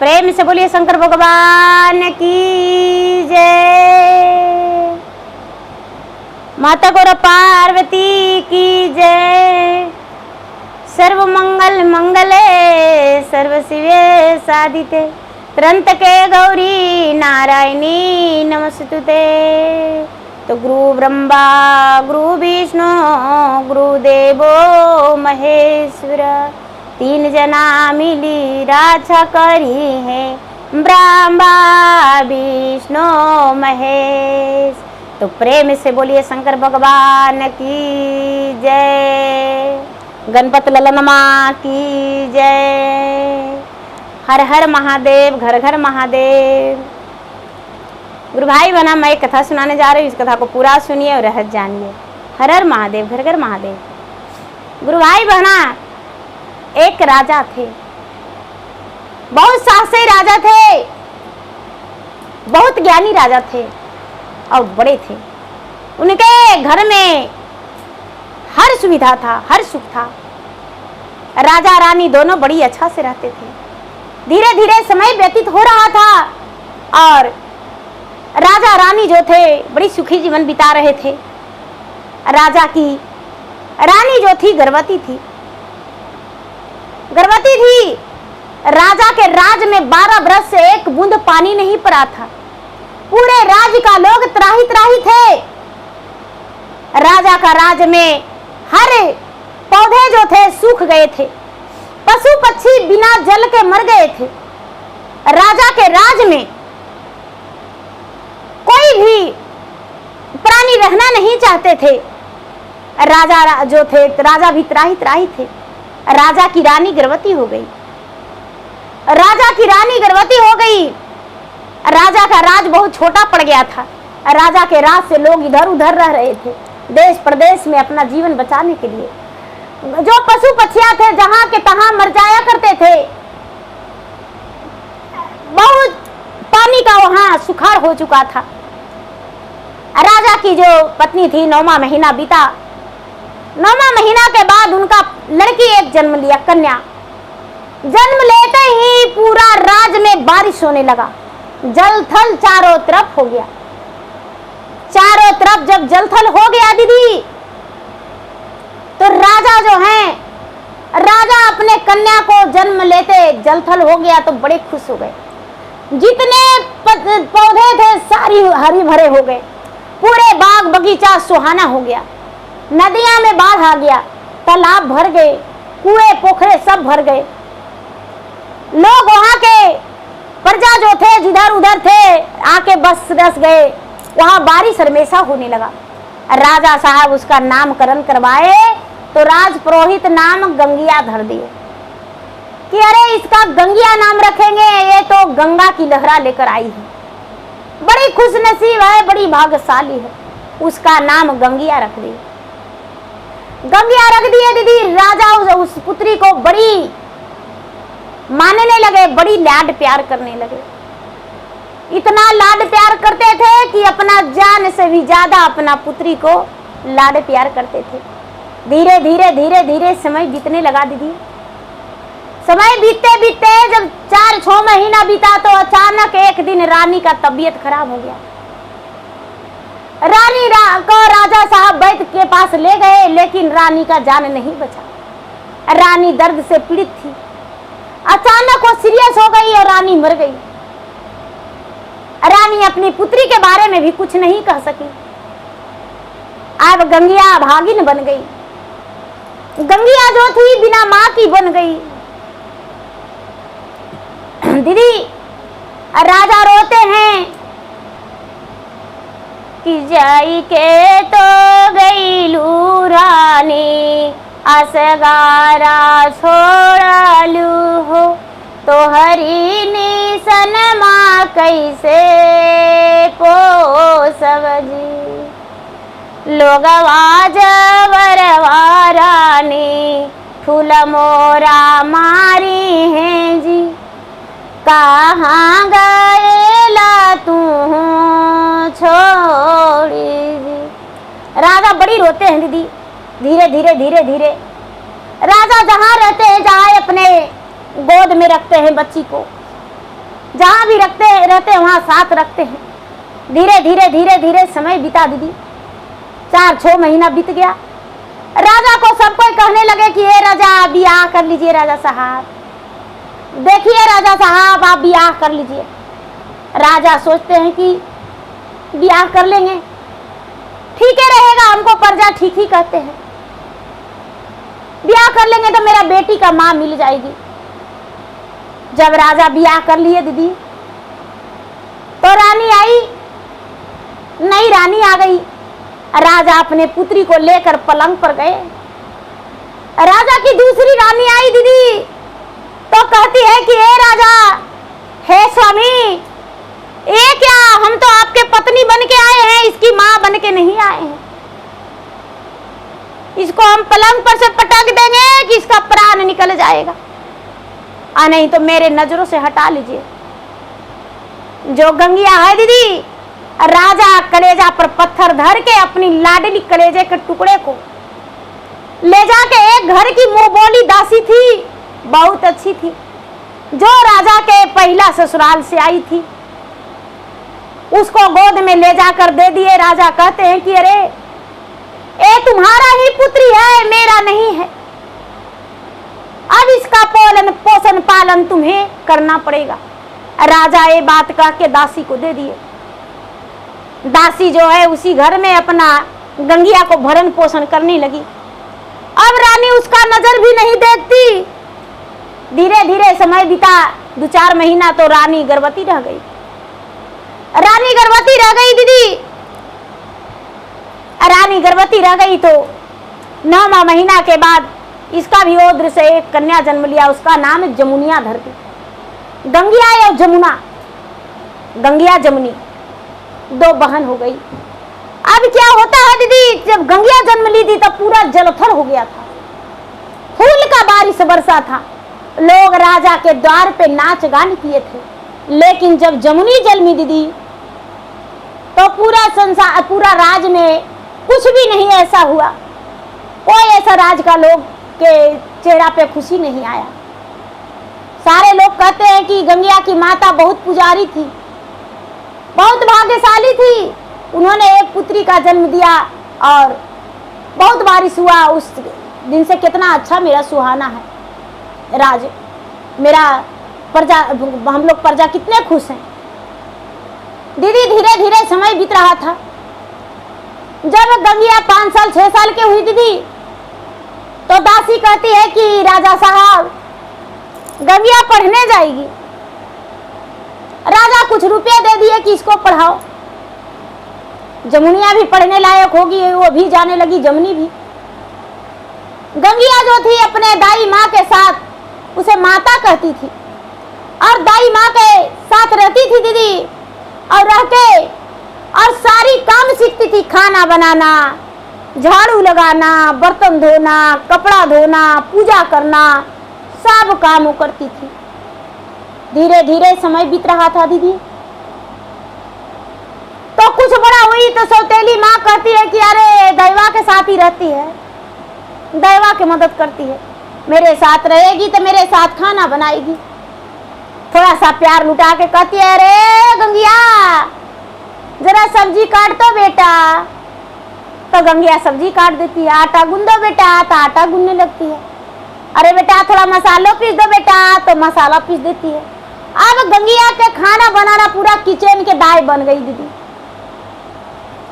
प्रेम से बोलिए शंकर भगवान की जय। माता गौर पार्वती की जय। सर्व मंगल मंगले सर्व शिवे साधिते त्रंतके गौरी नारायणी नमस्तुते। तो गुरु ब्रह्मा गुरु विष्णु गुरुदेवो महेश्वर तीन जना मिली राजा करी है ब्रह्मा विष्णु महेश। तो प्रेम से बोलिए शंकर भगवान की जय। गणपत ललनमा की जय। हर हर महादेव घर घर महादेव। गुरु भाई बना मैं एक कथा सुनाने जा रही हूँ, इस कथा को पूरा सुनिए और रहस्य जानिए। हर हर महादेव घर घर महादेव। गुरु भाई बहना एक राजा थे, बहुत साहसी राजा थे, बहुत ज्ञानी राजा थे और बड़े थे। उनके घर में हर सुविधा था, हर सुख था। राजा रानी दोनों बड़ी अच्छा से रहते थे। धीरे धीरे समय व्यतीत हो रहा था और राजा रानी जो थे बड़ी सुखी जीवन बिता रहे थे। राजा की रानी जो थी गर्भवती थी। राजा के राज में 12 बरस से एक बूंद पानी नहीं पड़ा था। पूरे राज्य का लोग त्राही त्राही थे। राजा का राज में हर पौधे जो थे सूख गए थे। पशु पक्षी बिना जल के मर गए थे। राजा के राज में कोई भी प्राणी रहना नहीं चाहते थे। राजा जो थे राजा भी त्राही त्राही थे। राजा की रानी गर्भवती हो गई। राजा का राज बहुत छोटा पड़ गया था। राजा के राज से लोग इधर उधर रह रहे थे देश प्रदेश में अपना जीवन बचाने के लिए। जो पशु पक्षियां थे जहां के तहां मर जाया करते थे। बहुत पानी का वहां सुखाड़ हो चुका था। राजा की जो पत्नी थी 9वां महीना बीता। 9वां महीना के बाद उनका लड़की एक जन्म लिया, कन्या। जन्म लेते ही पूरा राज में बारिश होने लगा। जल थल चारों तरफ हो गया। चारों तरफ जब जल थल हो गया दीदी, तो राजा जो है, राजा अपने कन्या को जन्म लेते जल थल हो गया तो बड़े खुश हो गए। जितने पौधे थे सारी हरी भरे हो गए। पूरे बाग बगीचा सुहाना हो गया। नदियां में बाढ़ आ गया, तालाब भर गए, कुएं पोखरे सब भर गए। लोग वहां के प्रजा जो थे जिधर उधर थे आके बस रस गए। वहां बारिश हमेशा होने लगा। राजा साहब उसका नामकरण करवाए तो राज पुरोहित नाम गंगिया धर दिए कि अरे इसका गंगिया नाम रखेंगे, ये तो गंगा की लहरा लेकर आई है, बड़ी खुशनसीब है, बड़ी भाग्यशाली है। उसका नाम गंगिया रख दिए। गंगिया रख दिए दीदी। राजा उस पुत्री को बड़ी मानने लगे, बड़ी लाड प्यार करने लगे। इतना लाड प्यार करते थे कि अपना जान से भी ज्यादा अपना पुत्री को लाड प्यार करते थे। धीरे धीरे धीरे धीरे समय बीतने लगा दीदी। समय बीतते बीतते जब 4-6 महीना बीता तो अचानक एक दिन रानी का तबीयत खराब हो गया। रानी को राजा साहब वैद्य के पास ले गए, लेकिन रानी का जान नहीं बचा। रानी दर्द से पीड़ित थी। अचानक वो सीरियस हो गई और रानी मर गई। रानी अपनी पुत्री के बारे में भी कुछ नहीं कह सकी। अब गंगिया भागिन बन गई। गंगिया जो थी बिना मां की बन गई। दीदी राजा रोते हैं कि जाई के तो गईलू रानी असगारा छोड़लू हो, तो हरी निसन माँ कैसे पोसव जी। लोगवा जवरवा रानी फूल मोरा मारी हैं जी, कहाँ गएला तू छोड़ी जी। राजा बड़ी रोते हैं दीदी। धीरे धीरे धीरे धीरे राजा जहाँ रहते हैं, जहाँ अपने गोद में रखते हैं बच्ची को, जहां भी रहते हैं वहां साथ रखते हैं। धीरे धीरे धीरे धीरे समय बीता दीदी, 4-6 महीना बीत गया। राजा को सब कोई कहने लगे कि ये राजा ब्याह कर लीजिए, राजा साहब देखिए, राजा साहब आप ब्याह कर लीजिए। राजा सोचते हैं कि ब्याह कर लेंगे, ठीक है रहेगा, हमको प्रजा ठीक ही कहते हैं, ब्याह कर लेंगे तो मेरा बेटी का मां मिल जाएगी। जब राजा ब्याह कर लिए दीदी, तो रानी आई, नई रानी आ गई। राजा अपने पुत्री को लेकर पलंग पर गए। राजा की दूसरी रानी आई दीदी, तो कहती है कि हे राजा, हे स्वामी, ये क्या, हम तो आपके पत्नी बन के आए हैं, इसकी मां बन के नहीं आए हैं। इसको हम पलंग पर से पटक देंगे कि इसका प्राण निकल जाएगा, नहीं तो मेरे नजरों से हटा लीजिए। जो गंगिया है दीदी, राजा कलेजा पर पत्थर धर के अपनी लाडली कलेजे के टुकड़े को ले जाके एक घर की मुंह बोली दासी थी, बहुत अच्छी थी, जो राजा के पहला ससुराल से आई थी, उसको गोद में ले जाकर दे दिए। राजा कहते हैं कि अरे ये तुम्हारा ही पुत्री है, मेरा नहीं है, अब इसका पोषण पालन तुम्हें करना पड़ेगा। राजा ये बात कह के दासी को दे दिए। दासी जो है उसी घर में अपना गंगिया को भरण पोषण करने लगी। अब रानी उसका नजर भी नहीं देखती। धीरे धीरे समय बीता, 2-4 महीना तो रानी गर्भवती रह गई। रानी गर्भवती रह गई दीदी, रानी गर्भवती रह गई तो 9वां महीना के बाद इसका भी ओद्र से एक कन्या जन्म लिया। उसका नाम है जमुनिया धरती। गंगिया या जमुना, गंगिया जमुनी 2 बहन हो गई। अब क्या होता है दीदी, जब गंगिया जन्म ली थी तब पूरा जलथल हो गया था, फूल का बारिश बरसा था, लोग राजा के द्वार पे नाच गान किए थे। लेकिन जब जमुनी जन्मी दीदी, तो पूरा संसार, पूरा राज में कुछ भी नहीं ऐसा हुआ, कोई ऐसा राज का लोग के चेहरा पे खुशी नहीं आया। सारे लोग कहते हैं कि गंगिया की माता बहुत पुजारी थी, बहुत भाग्यशाली थी, उन्होंने एक पुत्री का जन्म दिया और बहुत बारिश हुआ। उस दिन से कितना अच्छा मेरा सुहाना है राज, मेरा प्रजा, हम लोग प्रजा कितने खुश हैं। दीदी धीरे धीरे समय बीत रहा था। जब गंगिया 5 साल 6 साल की हुई दीदी, तो दासी कहती है कि राजा साहब गंगिया पढ़ने जाएगी। राजा कुछ रुपए दे दिए कि इसको पढ़ाओ। जमुनिया भी पढ़ने लायक होगी, वो भी जाने लगी, जमुनी भी। गंगिया जो थी अपने दाई माँ के साथ, उसे माता कहती थी, और दाई माँ के साथ रहती थी दीदी, और रह के और सारी काम सीखती थी, खाना बनाना, झाड़ू लगाना, बर्तन धोना, कपड़ा धोना, पूजा करना, सब काम करती थी। धीरे धीरे समय बीत रहा था दीदी, तो कुछ बड़ा हुई तो सौतेली माँ कहती है कि अरे दैवा के साथ ही रहती है, दैवा की मदद करती है, मेरे साथ रहेगी तो मेरे साथ खाना बनाएगी। थोड़ा सा प्यार लुटा के कहती है अरे गंगिया जरा सब्जी काट दो बेटा, तो गंगिया सब्जी काट देती है। आटा गूंद दो बेटा, तो आटा गूंदने लगती है। अरे बेटा थोड़ा मसाला पीस दो बेटा, तो मसाला पीस देती है। अब गंगिया के खाना बनाना पूरा किचन के दाई बन गई दीदी,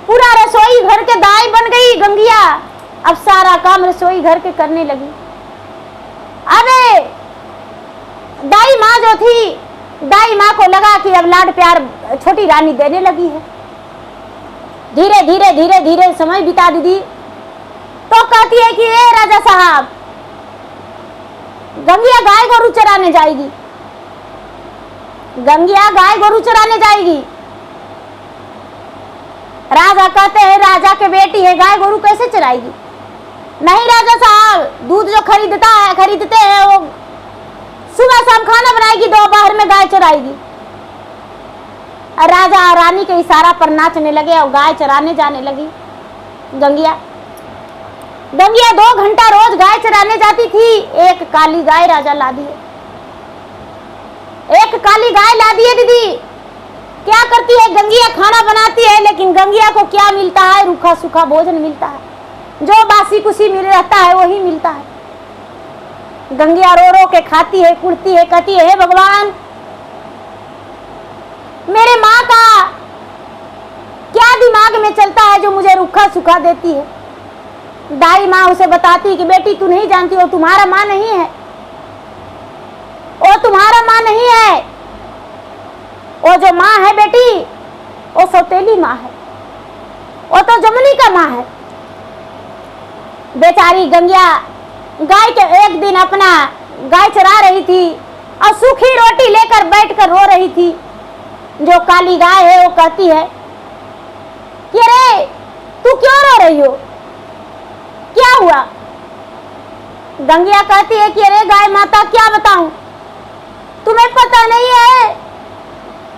पूरा रसोई घर के दाई बन गई गंगिया। अब सारा काम रसोई घर के करने लगी। अबे दाई माँ जो थी, दाई माँ को लगा कि अब लाड प्यार छोटी रानी देने लगी है। धीरे धीरे धीरे धीरे समय बिता दीदी, तो कहती है कि ए राजा साहब गंगिया गाय गोरू चराने जाएगी, गंगिया गाय गोरू चराने जाएगी। राजा कहते हैं राजा के बेटी है, गाय गोरू कैसे चराएगी? नहीं राजा साहब, दूध जो खरीदते हैं वो सुबह शाम खाना बनाएगी, दोपहर में गाय चराएगी। राजा रानी के इशारा पर नाचने लगे और गाय चराने जाने लगी। गंगिया 2 घंटा रोज गाय चराने जाती थी। एक काली गाय राजा ला दिए, एक काली गाय ला दी है दीदी। क्या करती है गंगिया? खाना बनाती है, लेकिन गंगिया को क्या मिलता है? रूखा सूखा भोजन मिलता है, जो बासी कुसी मिल रहता है वही मिलता है। गंगिया रो रो के खाती है, कुड़ती है, कहती है, हे भगवान, मेरे माँ का क्या दिमाग में चलता है जो मुझे रूखा सूखा देती है। दाई माँ उसे बताती है कि बेटी तू नहीं जानती, वो तुम्हारा माँ नहीं है, वो तुम्हारा माँ नहीं है, वो जो माँ है बेटी वो सौतेली माँ है, वो तो जमुनी का माँ है। बेचारी गंगिया गाय के एक दिन अपना गाय चरा रही थी और सूखी रोटी लेकर बैठकर रो रही थी। जो काली गाय है वो कहती है कि अरे तू क्यों रो रही हो, क्या हुआ? गंगिया कहती है कि अरे गाय माता क्या बताऊं, तुम्हें पता नहीं है,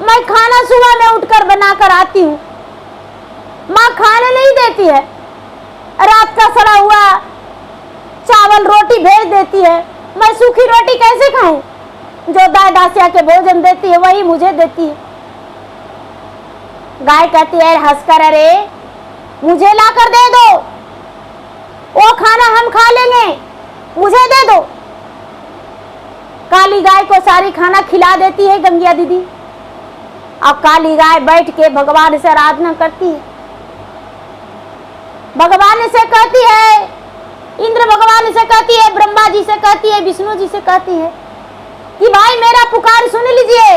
मैं खाना सुबह में उठकर बनाकर आती हूँ, माँ खाने नहीं देती है, रात का सड़ा हुआ चावल रोटी भेज देती है, मैं सूखी रोटी कैसे खाऊं? जो दाई दासिया के भोजन देती है वही मुझे देती है। गाय कहती है हंसकर, अरे मुझे लाकर दे दो, वो खाना हम खा लेंगे, मुझे दे दो। काली गाय को सारी खाना खिला देती है गंगिया दीदी। अब काली गाय बैठ के भगवान से आराधना करती है, भगवान से कहती है, इंद्र भगवान से कहती है, ब्रह्मा जी से कहती है, विष्णु जी से कहती है कि भाई मेरा पुकार सुन लीजिए।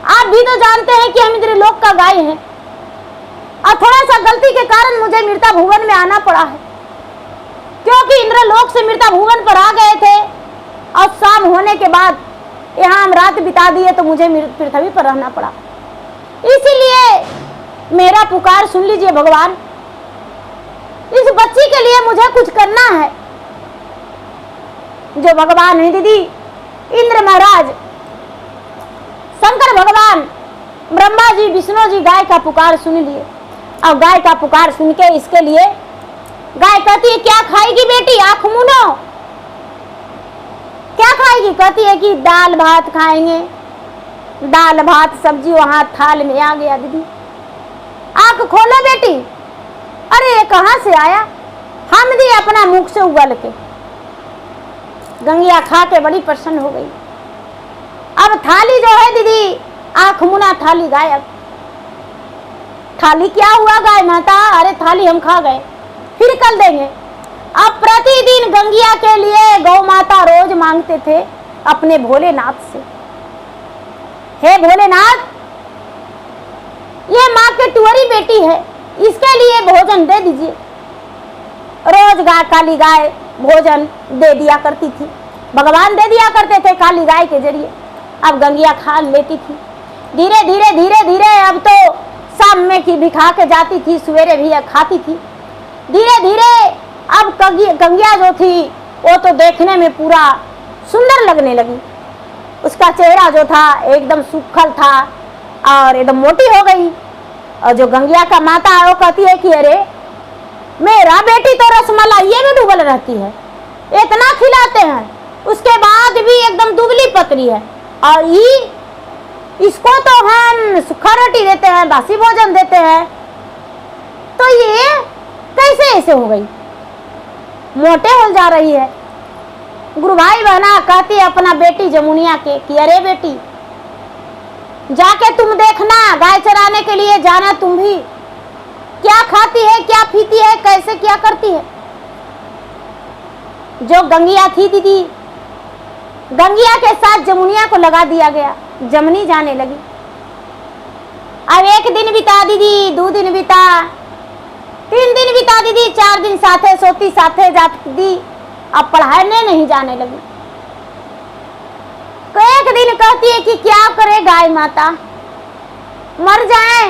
आप भी तो जानते हैं कि हम इंद्रलोक का गाय हैं और थोड़ा सा गलती के कारण मुझे मृता भुवन में आना पड़ा है, क्योंकि इंद्रलोक से मृता भुवन पर आ गए थे और शाम होने के बाद यहाँ हम रात बिता दिए तो मुझे पृथ्वी पर रहना पड़ा। इसीलिए मेरा पुकार सुन लीजिए भगवान, इस बच्ची के लिए मुझे कुछ करना है। जो भगवान है दीदी, इंद्र महाराज, शंकर भगवान, ब्रह्मा जी, विष्णु जी गाय का पुकार सुन लिए। अब गाय का पुकार सुन के इसके लिए गाय कहती है क्या खाएगी बेटी, आंख मूनो, क्या खाएगी? कहती है कि दाल भात खाएंगे। दाल भात सब्जी वहां थाल में आ गया दीदी। आंख खोलो बेटी। अरे ये कहां से आया? हम दी अपना मुख से उगल के। गंगिया खा के बड़ी प्रसन्न हो गई। अब थाली जो है दीदी, आंख मुना थाली गायब। थाली क्या हुआ गाय माता? अरे थाली हम खा गए, फिर कल देंगे। अब प्रतिदिन गंगिया के लिए गौ माता रोज मांगते थे अपने भोलेनाथ से, हे भोलेनाथ, ये माँ के टुअरी बेटी है, इसके लिए भोजन दे दीजिए। रोज काली गाय भोजन दे दिया करती थी, भगवान दे दिया करते थे काली गाय के जरिए। अब गंगिया खा लेती थी। धीरे धीरे धीरे धीरे अब तो शाम में की भी खा के जाती थी, सवेरे भी खाती थी। धीरे धीरे अब गंगिया जो थी वो तो देखने में पूरा सुंदर लगने लगी। उसका चेहरा जो था एकदम सूखल था और एकदम मोटी हो गई। और जो गंगिया का माता है वो कहती है कि अरे मेरा बेटी तो रसमलाइये में डूबल रहती है, इतना खिलाते हैं उसके बाद भी एकदम दुबली पतली है, और इसको तो हम सूखा रोटी देते हैं, बासी भोजन देते हैं, तो ये कैसे ऐसे हो गई, मोटे हो जा रही है। गुरु भाई बहना कहती है अपना बेटी जमुनिया के कि अरे बेटी जाके तुम देखना, गाय चराने के लिए जाना तुम भी, क्या खाती है, क्या पीती है, कैसे क्या करती है। जो गंगिया थी दीदी, गंगिया के साथ जमुनिया को लगा दिया गया, जमुनी जाने लगी। अब 1 दिन बिता दीदी, 2 दिन बिता, 3 दिन बिता दीदी, 4 दिन साथे सोती साथे जाती दी। अब पढ़ाने नहीं जाने लगी। तो एक दिन कहती है कि क्या करे गाय माता, मर जाए,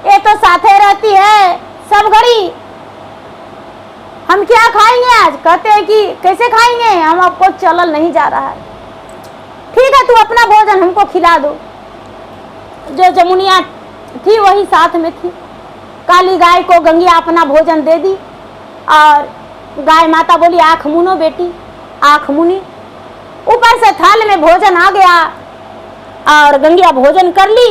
ये तो साथे रहती है सब घड़ी, हम क्या खाएंगे आज। कहते हैं कि कैसे खाएंगे, हम आपको चलल नहीं जा रहा है, ठीक है तू अपना भोजन हमको खिला दो। जो जमुनिया थी वही साथ में थी। काली गाय को गंगिया अपना भोजन दे दी और गाय माता बोली आँख मुनो बेटी, आँख मुनी। ऊपर से थाल में भोजन आ गया और गंगिया भोजन कर ली।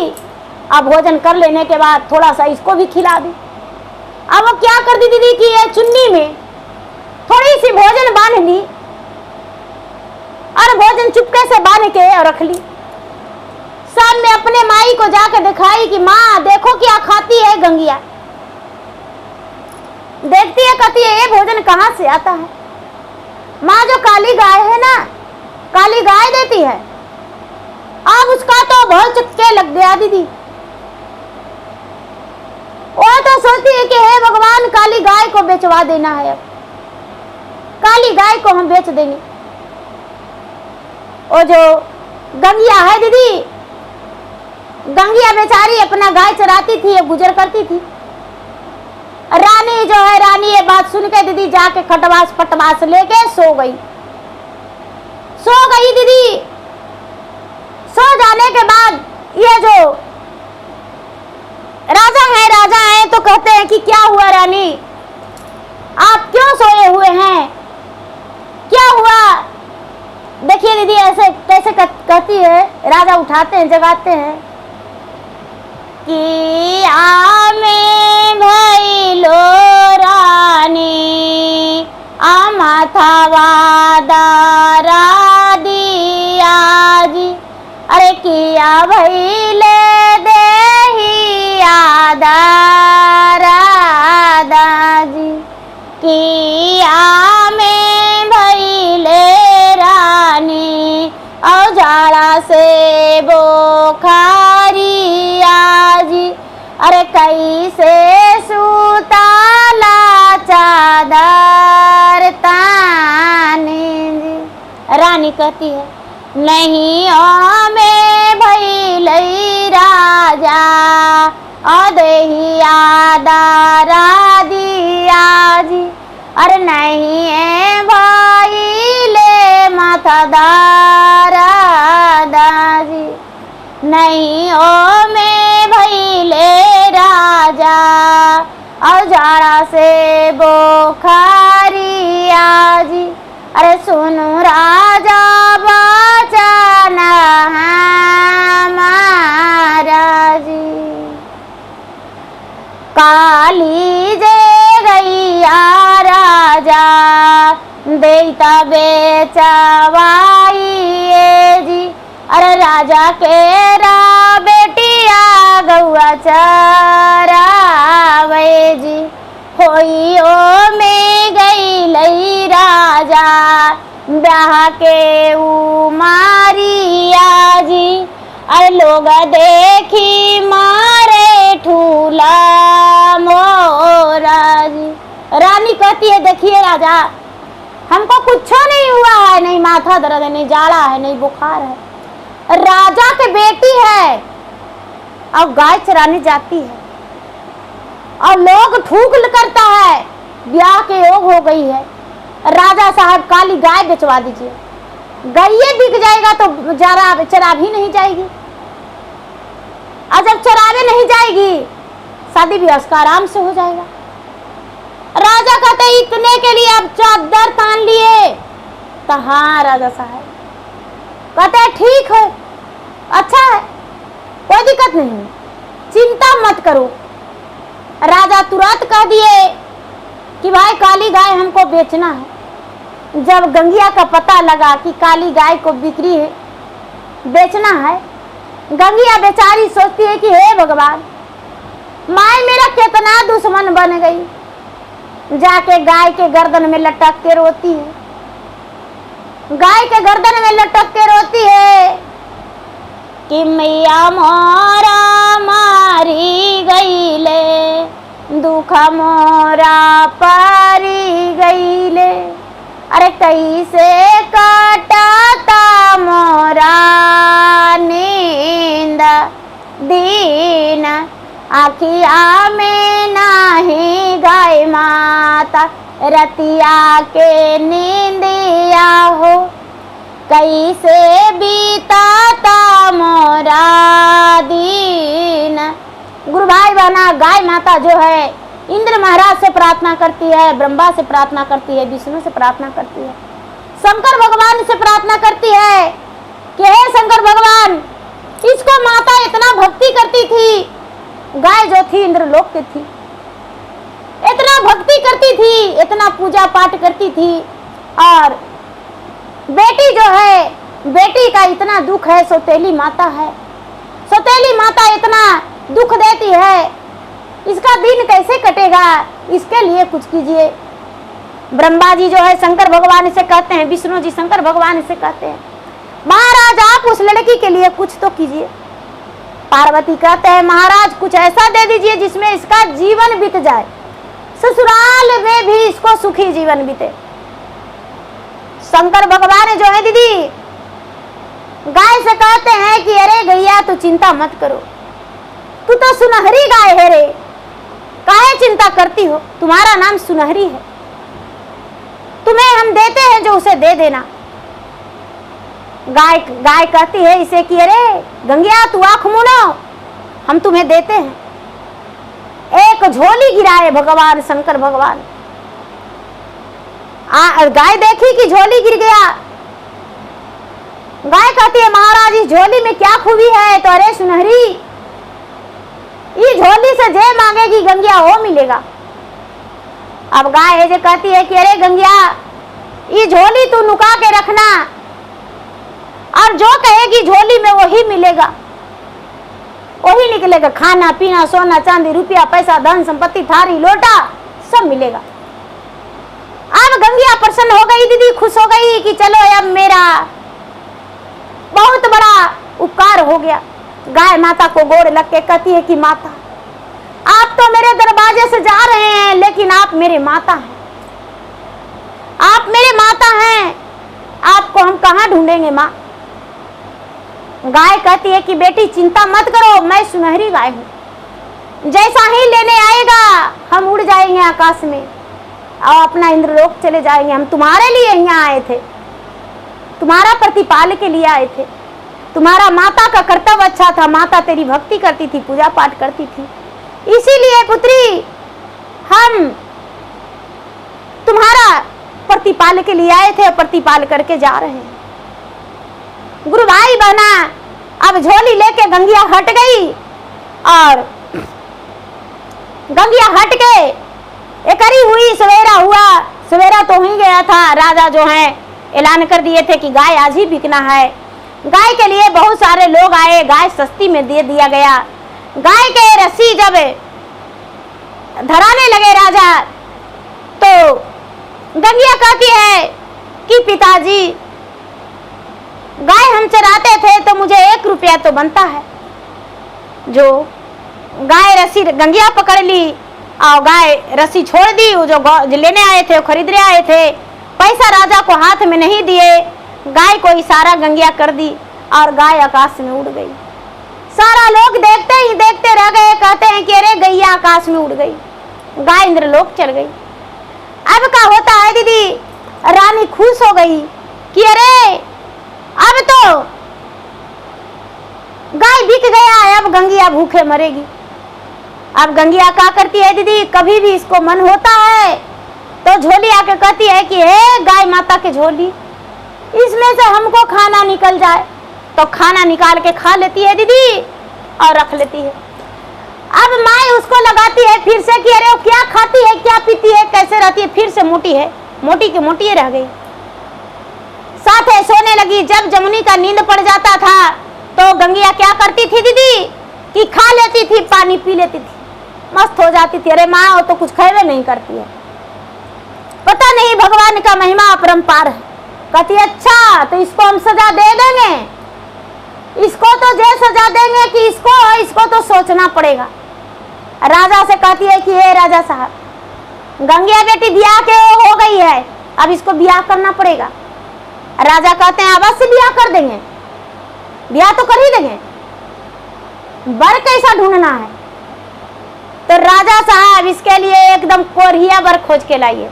अब भोजन कर लेने के बाद थोड़ा सा इसको भी खिला दी। अब वो क्या कर दी दीदी कि ये चुन्नी में थोड़ी सी भोजन बांध ली और भोजन चुपके से बांध के रख ली। शाम में अपने माई को जाकर दिखाई कि माँ देखो क्या खाती है गंगिया। देखती है, कहती है ये भोजन कहाँ से आता है। माँ जो काली गाय है ना, काली गाय देती है। अब उसका तो बहुत चक्के लग गया दीदी। वो तो सोचती है कि हे भगवान काली गाय को बेचवा देना है, अब काली गाय को हम बेच देंगे। वो जो गंगिया है दीदी, गंगिया बेचारी अपना गाय चराती थी, गुजर करती थी। रानी जो है, रानी ये बात सुन के दीदी जाके खटवास पटवास लेके सो गई। सो गई दीदी। सो जाने के बाद ये जो राजा है तो कहते हैं कि क्या हुआ रानी, आप क्यों सोए हुए हैं, क्या हुआ। देखिए दीदी ऐसे कैसे कहती है, राजा उठाते हैं, जगाते हैं कि आमे भइलो रानी आमाथावा दारा दिया जी। अरे किया भइले देहिया दारा दाजी, किया में भइले रानी औजाला से बोखारी आजी। अरे कैसे सुताला चादर तानी जी। रानी कहती है नहीं ओ में भइलई राजा अदेहिया दारा दिया जी। अरे नहीं है भइले माथा दारा दाजी, नहीं ओ में भइले राजा औजारा से बोखारी आजी। अरे सुनो राजा बचन हमारा जी। काली जे गैया राजा देता बेचवाई जी। अरे राजा के रा बेटिया गौआ चरावे जी। होई ओ में गई लई राजा ब्याह के उमारिया जी। अरे लोग देखी मारे ठूला मोरा जी। रानी कहती है देखिए राजा हमको कुछ नहीं हुआ है, नहीं माथा दर्द है, नहीं जाड़ा है, नहीं बुखार है। राजा के बेटी है और गाय चराने जाती है और लोग ठूक करता है, ब्याह के योग हो गई है। राजा साहब काली गाय बेचवा दीजिए, गाय बिक जाएगा तो चरा भी नहीं जाएगी, और जब चरावे नहीं जाएगी शादी ब्याह का आराम से हो जाएगा। राजा कहते इतने के लिए आप चादर तान लिए? तो हाँ राजा साहब। कहते ठीक है, अच्छा है, कोई दिक्कत नहीं, चिंता मत करो। राजा तुरंत कह दिए कि भाई काली गाय हमको बेचना है। जब गंगिया का पता लगा कि काली गाय को बिक्री है, बेचना है, गंगिया बेचारी सोचती है कि हे भगवान माय मेरा कितना दुश्मन बन गई। जाके गाय के गर्दन में लटक के रोती है, गाय के गर्दन में लटक के रोती है कि मैया मोरा मारी गईले, दुख मोरा पारी गईले। अरे कैसे काटता मोरा नींद दीन, आखिया में नाही गाय माता रतिया के नींदिया हो। कैसे बीताता मोरा दीन। गुरु भाई बहना गाय माता जो है इंद्र महाराज से प्रार्थना करती है, ब्रह्मा से प्रार्थना करती है, विष्णु से प्रार्थना करती है, शंकर भगवान से प्रार्थना करती है कि हे शंकर भगवान, इसको माता इतना भक्ति करती थी, गाय जो थी इंद्रलोक की थी, इतना भक्ति करती थी, इतना पूजा पाठ करती थी, और बेटी जो है, बेटी का इतना दुख है, सौतेली माता है, सौतेली माता इतना दुख देती है, इसका दिन कैसे कटेगा, इसके लिए कुछ कीजिए। ब्रह्मा जी जो है शंकर भगवान से कहते हैं, विष्णु जी शंकर भगवान से कहते हैं, महाराज आप उस लड़की के लिए कुछ तो कीजिए। पार्वती कहते हैं, महाराज कुछ ऐसा दे दीजिए जिसमें इसका जीवन बीत जाए, ससुराल में भी इसको सुखी जीवन बीते। शंकर भगवान जो है दीदी गाय से कहते हैं कि अरे गैया तू चिंता मत करो, तू तो सुनहरी गाय है रे, काहे चिंता करती हो, तुम्हारा नाम सुनहरी है, तुम्हें हम देते हैं जो उसे दे देना। गाय कहती है इसे कि अरे गंगिया तू आंख मूंदो, हम तुम्हें देते हैं। एक झोली गिराए भगवान शंकर भगवान, गाय देखी कि झोली गिर गया। गाय कहती है महाराज इस झोली में क्या खूबी है, तो अरे सुनहरी ये झोली से जे मांगेगी गंगिया वो मिलेगा। अब गाय है जो कहती है कि अरे गंगिया ये झोली तू नुका के रखना, और जो कहेगी झोली में वही मिलेगा, वही निकलेगा, खाना पीना सोना चांदी रुपया पैसा धन संपत्ति थारी लोटा सब मिलेगा। अब गंगिया प्रसन्न हो गई दीदी, खुश हो गई कि चलो अब मेरा बहुत बड़ा उपकार हो गया। गाय माता को गोड़ लग के कहती है कि माता आप तो मेरे दरवाजे से जा रहे हैं, लेकिन आप मेरे माता हैं, आप मेरे माता हैं, आपको हम कहाँ ढूंढेंगे माँ। गाय कहती है कि बेटी चिंता मत करो, मैं सुनहरी गाय हूँ, जैसा ही लेने आएगा हम उड़ जाएंगे आकाश में और अपना इंद्रलोक चले जाएंगे। हम तुम्हारे लिए यहाँ आए थे, तुम्हारा प्रतिपाल के लिए आए थे, तुम्हारा माता का कर्तव्य अच्छा था, माता तेरी भक्ति करती थी, पूजा पाठ करती थी, इसीलिए पुत्री हम तुम्हारा प्रतिपाल के लिए आए थे, प्रतिपाल करके जा रहे हैं। गुरु भाई बहना अब झोली लेके गंगिया हट गई, और गंगिया हट के एकरी हुई, सवेरा हुआ, सवेरा तो ही गया था, राजा जो है ऐलान कर दिए थे कि गाय आज ही बिकना है। गाय के लिए बहुत सारे लोग आए, गाय सस्ती में दे दिया गया। गाय के रस्सी जब धराने लगे राजा, तो गंगिया कहती है कि पिताजी गाय हम चराते थे तो मुझे 1 रुपया तो बनता है। जो गाय रस्सी गंगिया पकड़ ली और गाय रस्सी छोड़ दी, वो जो लेने आए थे, खरीदने आए थे, पैसा राजा को हाथ में नहीं दिए, गाय को इशारा गंगिया कर दी और गाय आकाश में उड़ गई। सारा लोग देखते ही देखते रह गए, कहते हैं कि अरे गैया आकाश में उड़ गई, गाय इंद्रलोक चल गई। अब क्या होता है दीदी, रानी खुश हो गई कि अरे अब तो गाय बिक गया है, अब गंगिया भूखे मरेगी। अब गंगिया क्या करती है दीदी, कभी भी इसको मन होता है तो झोली आके कहती है कि हे गाय माता के झोली, इसमें से हमको खाना निकल जाए, तो खाना निकाल के खा लेती है दीदी और रख लेती है। अब माँ उसको लगाती है फिर से कि अरे वो क्या खाती है, क्या पीती है, कैसे रहती है, फिर से मोटी है, मोटी की मोटी रह गई। साथ है सोने लगी। जब जमुनी का नींद पड़ जाता था तो गंगिया क्या करती थी दीदी कि खा लेती थी, पानी पी लेती थी, मस्त हो जाती थी। अरे माँ वो तो कुछ खेवे नहीं करती है, पता नहीं भगवान का महिमा अपरंपार है। कहती अच्छा तो इसको हम सजा दे देंगे, इसको तो जे सजा देंगे कि इसको तो सोचना पड़ेगा। राजा से कहती है कि हे राजा साहब, गंगिया बेटी ब्याह के हो गई है, अब इसको ब्याह करना पड़ेगा। राजा कहते हैं अवश्य ब्याह कर देंगे, ब्याह तो कर ही देंगे, बर कैसा ढूंढना है। तो राजा साहब इसके लिए एकदम कोरिया बर खोज के लाइए।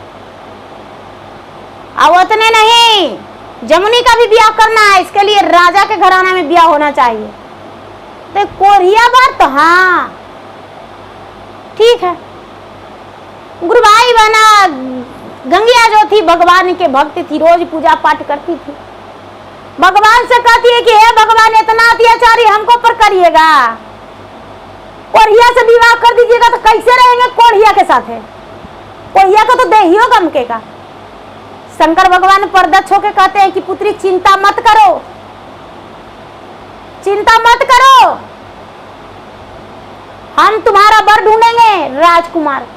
अब उतने नहीं, जमुनी का भी ब्याह करना है, इसके लिए राजा के घराना में ब्याह होना चाहिए। तो कोरिया बर तो हाँ ठीक है। गुरु भाई बना गंगिया जो थी भगवान के भक्त थी, रोज पूजा पाठ करती थी। भगवान से कहती है कि हे भगवान, इतना अत्याचारी हमको पर करिएगा, कोढ़िया से विवाह कर दीजिएगा तो कैसे रहेंगे कोढ़िया के साथ है, कोढ़िया को तो देहियो गमकेगा। शंकर भगवान प्रदक्ष होकर कहते हैं कि पुत्री चिंता मत करो, चिंता मत करो, हम तुम्हारा वर ढूंढेंगे राजकुमार,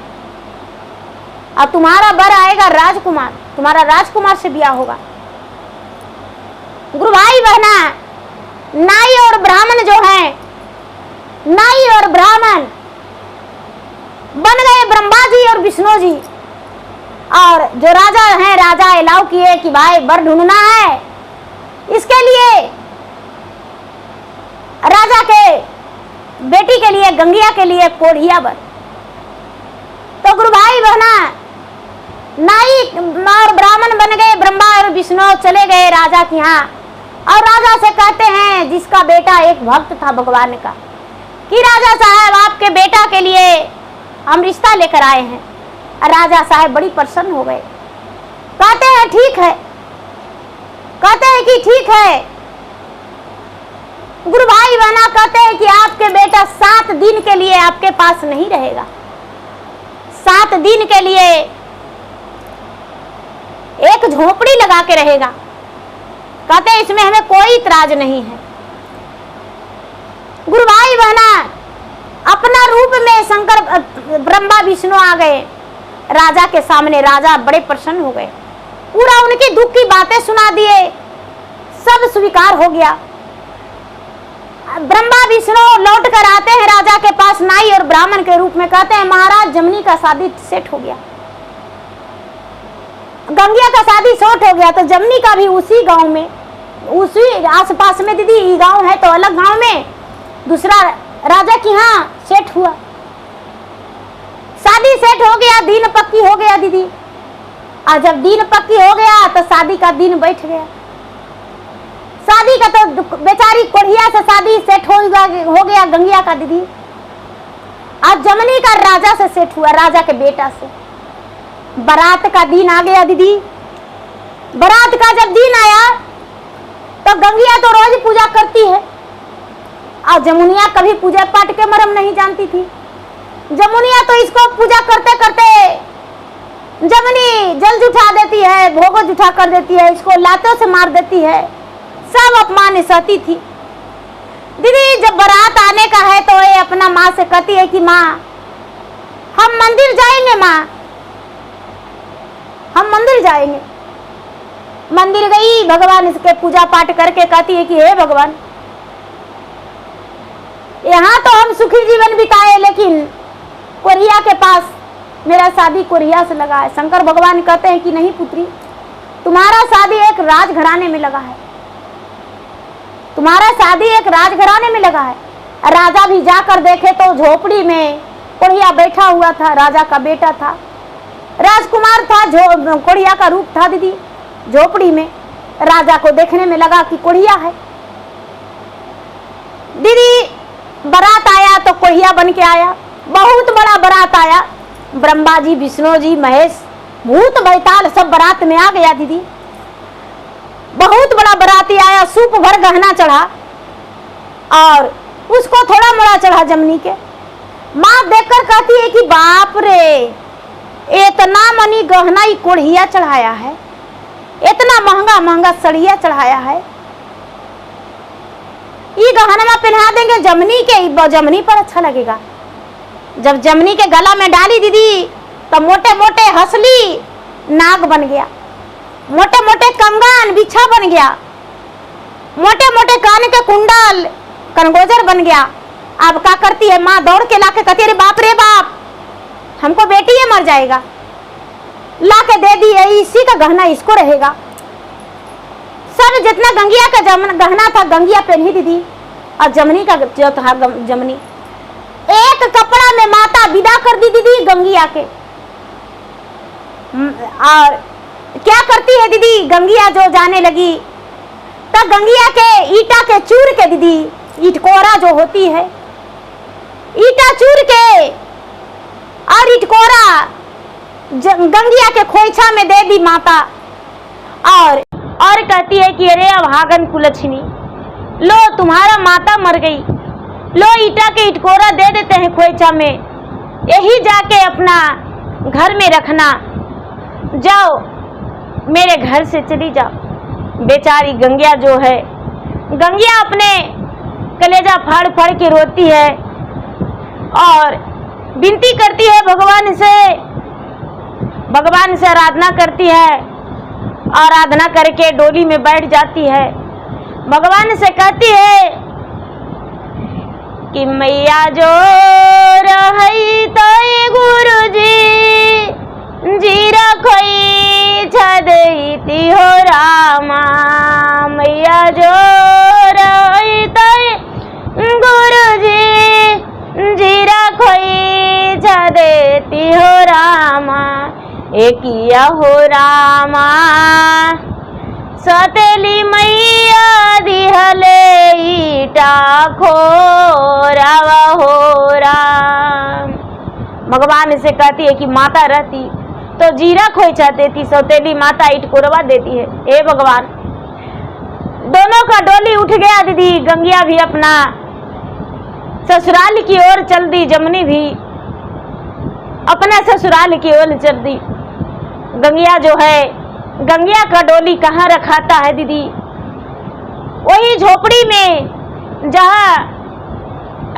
अब तुम्हारा वर आएगा राजकुमार, तुम्हारा राजकुमार से ब्याह होगा। गुरु भाई बहना, नाई और ब्राह्मण जो हैं, नाई और ब्राह्मण बन गए ब्रह्मा जी और विष्णु जी। और जो राजा हैं, राजा अलाउ किए कि भाई वर ढूंढना है, इसके लिए राजा के बेटी के लिए, गंगिया के लिए कोढ़िया वर। तो गुरु भाई बहना, नाई और ब्राह्मण बन गए, ब्रह्मा और विष्णु चले गए राजा के यहाँ और राजा से कहते हैं, जिसका बेटा एक भक्त था भगवान का, कि राजा साहब आपके बेटा के लिए हम रिश्ता लेकर आए हैं। राजा साहब बड़ी प्रसन्न हो गए, कहते हैं ठीक है, कहते हैं कि ठीक है। गुरु भाई बहना कहते हैं कि आपके बेटा 7 दिन के लिए आपके पास नहीं रहेगा, 7 दिन के लिए एक झोपड़ी लगा के रहेगा। कहते हैं इसमें हमें कोई इतराज नहीं है। गुरु भाई बहना, अपना रूप में शंकर ब्रह्मा विष्णु आ गए राजा के सामने। राजा बड़े प्रसन्न हो गए, पूरा उनकी दुख की बातें सुना दिए, सब स्वीकार हो गया। ब्रह्मा विष्णु लौट कर आते हैं राजा के पास नाई और ब्राह्मण के रूप में, कहते हैं महाराज जमनी का शादी सेट हो गया, गंगिया का शादी सेट हो गया। तो जमनी का भी उसी गांव में, उसी आसपास में, दीदी ये गांव है तो अलग गांव में दूसरा राजा की यहाँ सेट हुआ, शादी सेट हो गया, दिन पक्की हो गया दीदी। और जब दिन पक्की हो गया तो शादी का दिन बैठ गया। शादी का तो बेचारी कोढ़िया से शादी सेट हो गया गंगिया का दीदी। आज जमनी का राजा से सेट हुआ, राजा के बेटा से। बारात का दिन आ गया दीदी। बारात का जब दिन आया तो गंगिया तो रोज पूजा करती है और जमुनिया कभी पूजा पाठ के मर्म नहीं जानती थी। जमुनिया तो इसको पूजा करते करते जमनी जल जुठा देती है, भोग जुठा कर देती है, इसको लातों से मार देती है, सब अपमान सहती थी। दीदी जब बारात आने का है तो ये अपना माँ से कहती है कि माँ हम मंदिर जाएंगे, माँ हम मंदिर जाएंगे। मंदिर गई, भगवान इसके पूजा पाठ करके कहती है कि हे भगवान, यहाँ तो हम सुखी जीवन बिताए, लेकिन कोरिया के पास मेरा शादी कोरिया से लगा है। शंकर भगवान कहते हैं कि नहीं पुत्री, तुम्हारा शादी एक राजघराने में लगा है, तुम्हारा शादी एक राजघराने में लगा है। राजा भी जाकर देखे तो झोपड़ी में कोढ़िया बैठा हुआ था, राजा का बेटा था, राजकुमार था, कोढ़िया का रूप था दीदी। झोपड़ी में राजा को देखने में लगा कि कोढ़िया है। दीदी बारात आया तो कोढ़िया बन के आया, बहुत बड़ा बारात आया। ब्रह्मा जी, विष्णु जी, महेश, भूत बैताल सब बारात में आ गया दीदी। बहुत बड़ा बाराती आया, सूप भर गहना चढ़ा और उसको थोड़ा मोड़ा चढ़ा जमनी के। माँ देखकर कहती है कि बाप रे, इतना मनी गहना ही कोढ़िया चढ़ाया है, इतना महंगा महंगा सड़िया चढ़ाया है, ये गहना पहना देंगे जमनी के, जमनी पर अच्छा लगेगा। जब जमनी के गला में डाली दीदी तो मोटे मोटे हंसली नाग बन गया, मोटे मोटे कंगन बिछा बन गया, मोटे मोटे कान के कुंडल कनगोजर बन गया। अब क्या करती है माँ, दौड़ के लाके कहती है अरे बाप रे बाप, हमको बेटी है मर जाएगा, ला के दे दी है, इसी का गहना इसको रहेगा। सब जितना गंगिया का गहना था गंगिया पहनी दीदी, और जमनी का जो था जमनी, एक कपड़ा में माता विदा कर दी दीदी गंगिया के। और क्या करती है दीदी, गंगिया जो जाने लगी तो गंगिया के ईटा के चूर के दीदी, इटकोरा जो होती है, ईटा चूर के और इटकोरा गंगिया के खोइछा में दे दी माता। और कहती है कि अरे अभागन कुलछनी, लो तुम्हारा माता मर गई, लो ईटा के इटकोरा दे देते हैं खोइछा में, यही जाके अपना घर में रखना, जाओ मेरे घर से चली जाओ। बेचारी गंगिया जो है, गंगिया अपने कलेजा फाड़ फाड़ के रोती है और विनती करती है भगवान से आराधना करती है। आराधना करके डोली में बैठ जाती है। भगवान से कहती है कि मैया जो रही तो गुरुजी जी रखोई छदईती हो रामा। मैया जो रही तो गुरुजी जी रखोई छदेती हो रामा। एकिया हो रामा सतेली मैया दिहले ईटा खोरावा हो राम। भगवान से कहती है कि माता रहती तो जीरा खोइछा देती, सौतेली माता ईट कोरवा देती है। हे भगवान, दोनों का डोली उठ गया दीदी। गंगिया भी अपना ससुराल की ओर चल दी, जमुनी भी अपना ससुराल की ओर चल दी। गंगिया जो है, गंगिया का डोली कहाँ रखाता है दीदी? वही झोपड़ी में जहाँ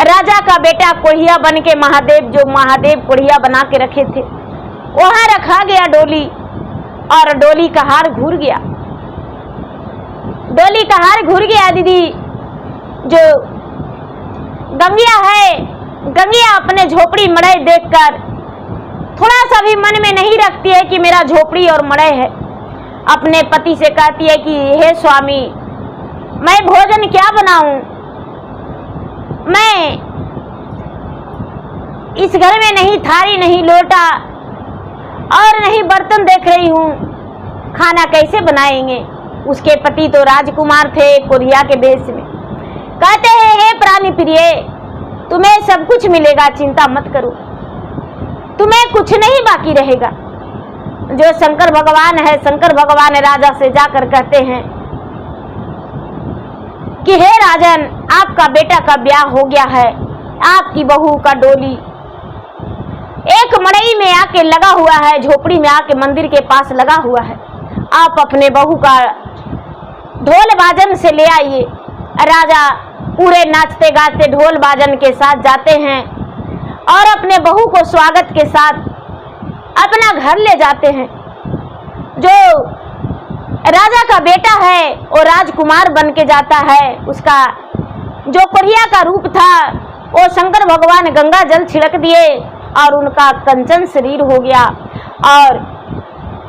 राजा का बेटा कोढ़िया बन के महादेव, जो महादेव कोढ़िया बना के रखे थे, वहां रखा गया डोली। और डोली का हार घूर गया, डोली का हार घूर गया दीदी। जो गंगिया है, गंगिया अपने झोपड़ी मड़ई देखकर थोड़ा सा भी मन में नहीं रखती है कि मेरा झोपड़ी और मड़ई है। अपने पति से कहती है कि हे स्वामी, मैं भोजन क्या बनाऊं? मैं इस घर में नहीं थाली, नहीं लोटा और नहीं बर्तन देख रही हूँ, खाना कैसे बनाएंगे? उसके पति तो राजकुमार थे कोरिया के देश में। कहते हैं हे प्राणी प्रिय, तुम्हें सब कुछ मिलेगा, चिंता मत करो, तुम्हें कुछ नहीं बाकी रहेगा। जो शंकर भगवान है, शंकर भगवान राजा से जाकर कहते हैं कि हे राजन, आपका बेटा का ब्याह हो गया है, आपकी बहू का डोली एक मड़ई में आके लगा हुआ है, झोपड़ी में आके मंदिर के पास लगा हुआ है। आप अपने बहू का ढोल बाजन से ले आइए। राजा पूरे नाचते गाते ढोल बाजन के साथ जाते हैं और अपने बहू को स्वागत के साथ अपना घर ले जाते हैं। जो राजा का बेटा है वो राजकुमार बन के जाता है। उसका जो कोढ़िया का रूप था वो शंकर भगवान गंगा जल छिड़क दिए और उनका कंचन शरीर हो गया। और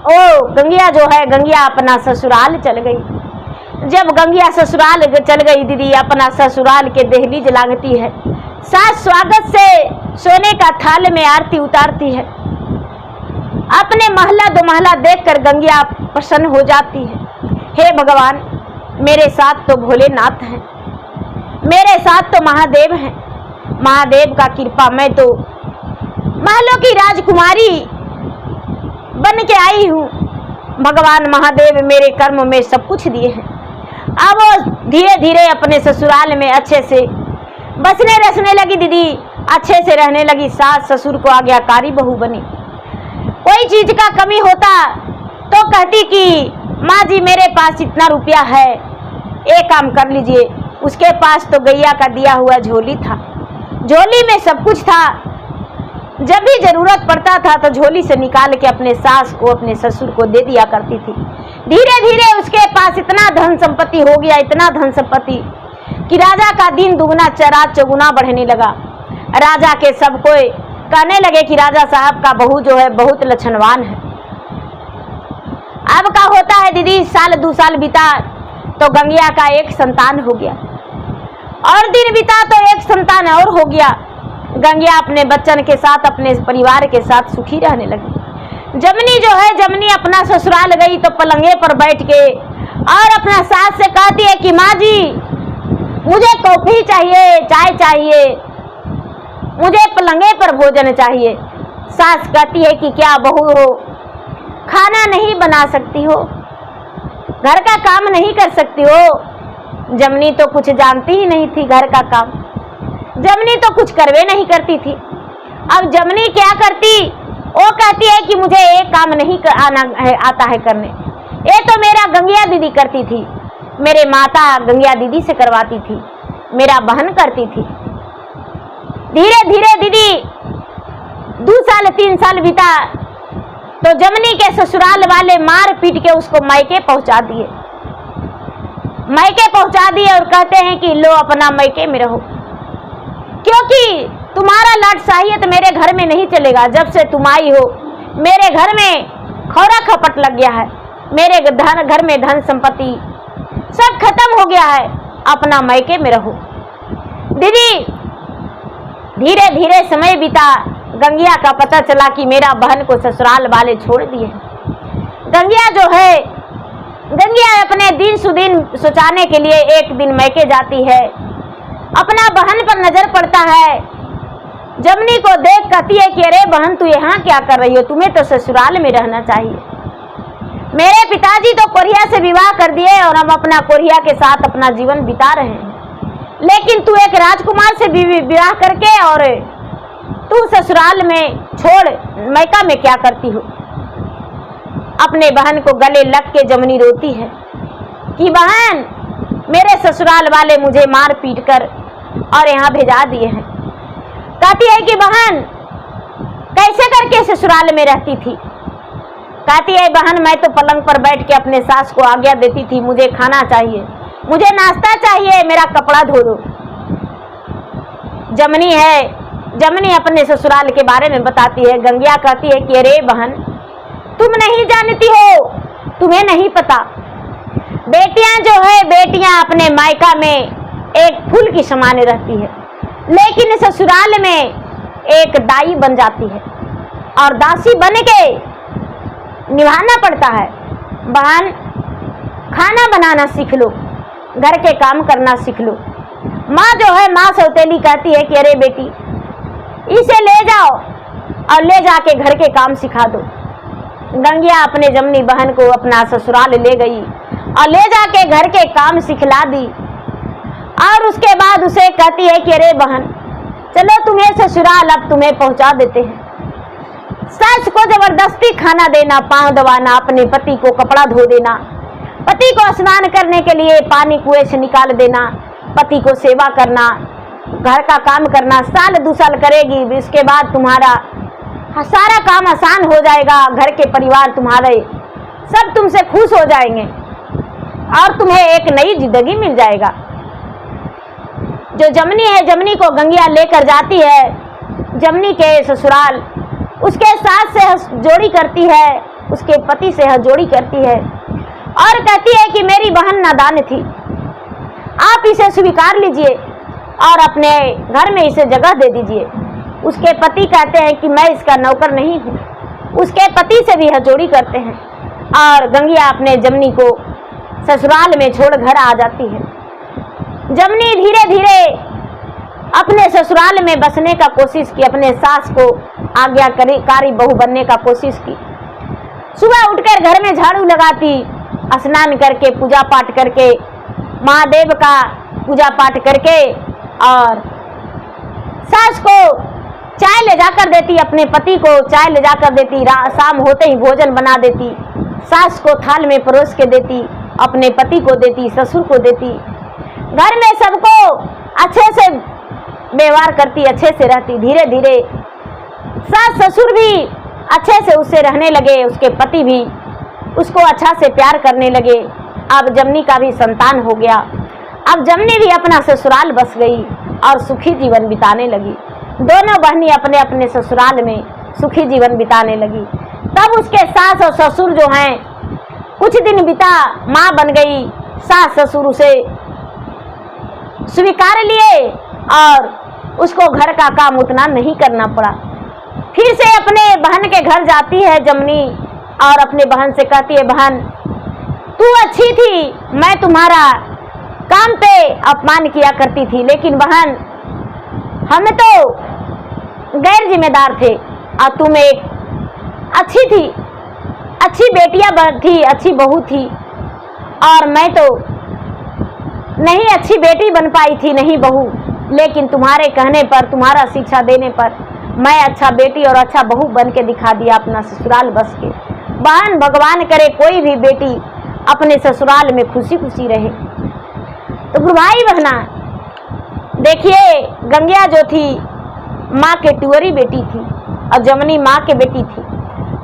ओ गंगिया जो है, गंगिया अपना ससुराल चल गई। जब गंगिया ससुराल चल गई दीदी, अपना ससुराल के दहलीज लागती है, सास स्वागत से सोने का थाल में आरती उतारती है। अपने महला दो महला देखकर गंगिया प्रसन्न हो जाती है। हे भगवान, मेरे साथ तो भोलेनाथ हैं, मेरे साथ तो महादेव हैं। महादेव का कृपा, मैं तो महलों की राजकुमारी बन के आई हूँ। भगवान महादेव मेरे कर्म में सब कुछ दिए हैं। अब वो धीरे धीरे अपने ससुराल में अच्छे से बसने रसने लगी दीदी, अच्छे से रहने लगी। सास ससुर को आज्ञाकारी बहू बनी। कोई चीज का कमी होता तो कहती कि माँ जी मेरे पास इतना रुपया है, एक काम कर लीजिए। उसके पास तो गैया का दिया हुआ झोली था, झोली में सब कुछ था। जब भी जरूरत पड़ता था तो झोली से निकाल के अपने सास को, अपने ससुर को दे दिया करती थी। धीरे धीरे उसके पास इतना धन संपत्ति हो गया, इतना धन संपत्ति कि राजा का दिन दुगना रात चौगुना बढ़ने लगा। राजा के सब कोई कहने लगे कि राजा साहब का बहू जो है बहुत लक्षणवान है। अब का होता है दीदी, साल 2 साल बीता तो गंगिया का एक संतान हो गया, और दिन बीता तो एक संतान और हो गया। गंगिया अपने बच्चन के साथ, अपने परिवार के साथ सुखी रहने लगी। जमनी जो है, जमनी अपना ससुराल गई तो पलंगे पर बैठ के और अपना सास से कहती है कि माँ जी मुझे कॉफी चाहिए, चाय चाहिए, मुझे पलंगे पर भोजन चाहिए। सास कहती है कि क्या बहू हो, खाना नहीं बना सकती हो, घर का काम नहीं कर सकती हो। जमनी तो कुछ जानती ही नहीं थी घर का काम, जमनी तो कुछ करवे नहीं करती थी। अब जमनी क्या करती, वो कहती है कि मुझे एक काम नहीं आता है करने, ये तो मेरा गंगिया दीदी करती थी, मेरे माता गंगिया दीदी से करवाती थी, मेरा बहन करती थी। धीरे धीरे दीदी 2 साल 3 साल बीता तो जमनी के ससुराल वाले मार पीट के उसको मायके पहुंचा दिए, मायके पहुंचा दिए और कहते हैं कि लो अपना मायके में रहो, क्योंकि तुम्हारा लाड साहियत मेरे घर में नहीं चलेगा। जब से तुम आई हो मेरे घर में खौरा खपट लग गया है, मेरे घर में धन संपत्ति सब खत्म हो गया है, अपना मायके में रहो। दीदी धीरे धीरे समय बीता, गंगिया का पता चला कि मेरा बहन को ससुराल वाले छोड़ दिए। गंगिया जो है, गंगिया अपने दिन सुदिन सोचाने के लिए एक दिन मायके जाती है, अपना बहन पर नजर पड़ता है। जमनी को देख कहती है कि अरे बहन तू यहाँ क्या कर रही हो, तुम्हें तो ससुराल में रहना चाहिए। मेरे पिताजी तो कोरिया से विवाह कर दिए और हम अपना कोरिया के साथ अपना जीवन बिता रहे हैं, लेकिन तू एक राजकुमार से विवाह करके और तू ससुराल में छोड़ मायका में क्या करती हो। अपने बहन को गले लग के जमनी रोती है कि बहन मेरे ससुराल वाले मुझे मार पीट कर और यहाँ भेजा दिए हैं। कहती है कि बहन कैसे करके ससुराल में रहती थी। कहती है बहन मैं तो पलंग पर बैठ के अपने सास को आज्ञा देती थी, मुझे खाना चाहिए, मुझे नाश्ता चाहिए, मेरा कपड़ा धो दो। जमनी है, जमनी अपने ससुराल के बारे में बताती है। गंगिया कहती है कि अरे बहन तुम नहीं जानती हो, तुम्हें नहीं पता, बेटियां जो है बेटियां अपने मायका में एक फूल की समान रहती है, लेकिन ससुराल में एक दाई बन जाती है और दासी बन के निभाना पड़ता है। बहन खाना बनाना सीख लो, घर के काम करना सीख लो। माँ जो है, माँ सौतेली कहती है कि अरे बेटी इसे ले जाओ और ले जाके घर के काम सिखा दो। गंगिया अपने जमनी बहन को अपना ससुराल ले गई और ले जाके घर के काम सिखला दी और उसके बाद उसे कहती है कि अरे बहन चलो तुम्हें ससुराल अब तुम्हें पहुंचा देते हैं। सास को जबरदस्ती खाना देना, पांव दबाना, अपने पति को कपड़ा धो देना, पति को स्नान करने के लिए पानी कुएं से निकाल देना, पति को सेवा करना, घर का काम करना, 1 साल 2 साल करेगी, इसके बाद तुम्हारा सारा काम आसान हो जाएगा, घर के परिवार तुम्हारे सब तुमसे खुश हो जाएंगे और तुम्हें एक नई जिंदगी मिल जाएगा। जो जमनी है, जमनी को गंगिया लेकर जाती है जमनी के ससुराल, उसके सास से जोड़ी करती है, उसके पति से जोड़ी करती है और कहती है कि मेरी बहन नादान थी, आप इसे स्वीकार लीजिए और अपने घर में इसे जगह दे दीजिए। उसके पति कहते हैं कि मैं इसका नौकर नहीं हूँ, उसके पति से भी जोड़ी करते हैं और गंगिया अपने जमनी को ससुराल में छोड़ घर आ जाती है। जमनी धीरे धीरे अपने ससुराल में बसने का कोशिश की, अपने सास को आज्ञाकारी बहू बनने का कोशिश की। सुबह उठकर घर में झाड़ू लगाती, स्नान करके पूजा पाठ करके महादेव का पूजा पाठ करके और सास को चाय ले जाकर देती, अपने पति को चाय ले जाकर देती, शाम होते ही भोजन बना देती, सास को थाल में परोस के देती, अपने पति को देती, ससुर को देती, घर में सबको अच्छे से व्यवहार करती, अच्छे से रहती। धीरे धीरे सास ससुर भी अच्छे से उससे रहने लगे, उसके पति भी उसको अच्छा से प्यार करने लगे। अब जमनी का भी संतान हो गया, अब जमनी भी अपना ससुराल बस गई और सुखी जीवन बिताने लगी। दोनों बहनी अपने अपने ससुराल में सुखी जीवन बिताने लगी। तब उसके सास और ससुर जो हैं, कुछ दिन बिता माँ बन गई, सास ससुर उसे स्वीकार लिए और उसको घर का काम उतना नहीं करना पड़ा। फिर से अपने बहन के घर जाती है जमनी और अपने बहन से कहती है, बहन तू अच्छी थी, मैं तुम्हारा काम पे अपमान किया करती थी, लेकिन बहन हम तो गैर जिम्मेदार थे और तुम एक अच्छी थी, अच्छी बेटियां थी, अच्छी बहू थी, और मैं तो नहीं अच्छी बेटी बन पाई थी, नहीं बहू, लेकिन तुम्हारे कहने पर, तुम्हारा शिक्षा देने पर मैं अच्छा बेटी और अच्छा बहू बन के दिखा दिया अपना ससुराल बस के। बहन, भगवान करे कोई भी बेटी अपने ससुराल में खुशी खुशी रहे। तो गुरु भाई बहना, देखिए गंगिया जो थी माँ के टुअरी बेटी थी और जमनी माँ के बेटी थी।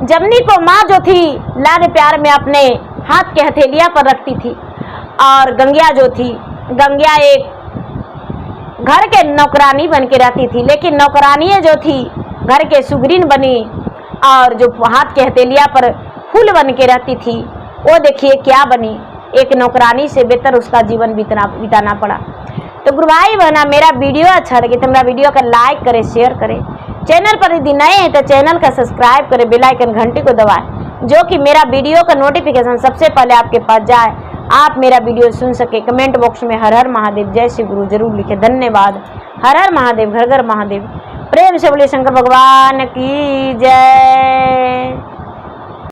जमनी को माँ जो थी लाड प्यार में अपने हाथ के हथेलिया पर रखती थी, और गंगिया जो थी, गंगिया एक घर के नौकरानी बन के रहती थी, लेकिन नौकरानी जो थी घर के सुगरीन बनी और जो हाथ के हथेलिया पर फूल बन के रहती थी, वो देखिए क्या बनी, एक नौकरानी से बेहतर उसका जीवन बिताना पड़ा। तो गुरु भाई बहना, मेरा वीडियो अच्छा लगे तो मेरा वीडियो का लाइक करें, शेयर करें। चैनल पर यदि नए हैं तो चैनल का सब्सक्राइब करें, बेल आइकन घंटी को दबाएं, जो कि मेरा वीडियो का नोटिफिकेशन सबसे पहले आपके पास जाए, आप मेरा वीडियो सुन सके। कमेंट बॉक्स में हर हर महादेव, जय श्री गुरु जरूर लिखे। धन्यवाद। हर हर महादेव, घर घर महादेव। प्रेम से बोलिए शंकर भगवान की जय।